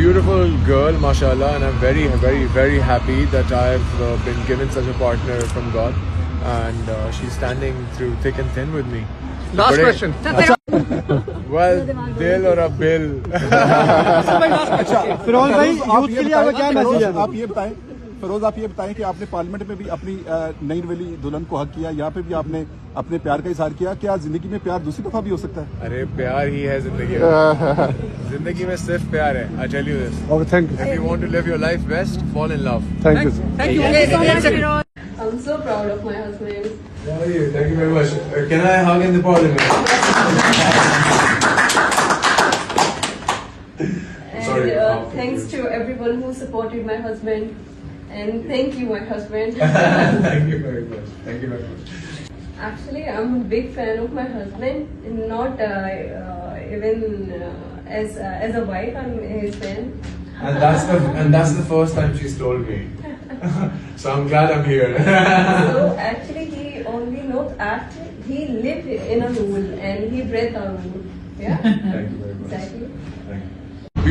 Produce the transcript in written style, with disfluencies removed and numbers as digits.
beautiful girl, mashallah, and I'm very, very, very happy that I've been given such a partner from God, and she's standing through thick and thin with me. Last question. Well, दिल और अब bill. Firoz भाई, youth के लिए आपका क्या message है? आप ये बताएं, फिरोज आप ये बताएं कि आपने पार्लियामेंट में भी अपनी नई नवेली दुल्हन को हक किया, यहाँ पे भी आपने अपने प्यार का इजहार किया. क्या जिंदगी में प्यार दूसरी दफा भी हो सकता है? अरे प्यार ही है जिंदगी में. जिंदगी में सिर्फ प्यार है. I tell you this. Okay, thank you. If you want to live your life best, fall in love. Thank you. Thank you. I'm so proud of my husband. Thank you very much. Can I hug in the parliament? And Sorry. thanks to everyone who supported my husband. And thank you, my husband. Thank you very much. Thank you very much. Actually, I'm a big fan of my husband. And not even as a wife, I'm his fan. And that's the first time she's told me. So I'm glad I'm here. So actually, he only not act. He lived in a rule and he breathed a rule. Yeah. Thank you very much. Exactly. Thank you.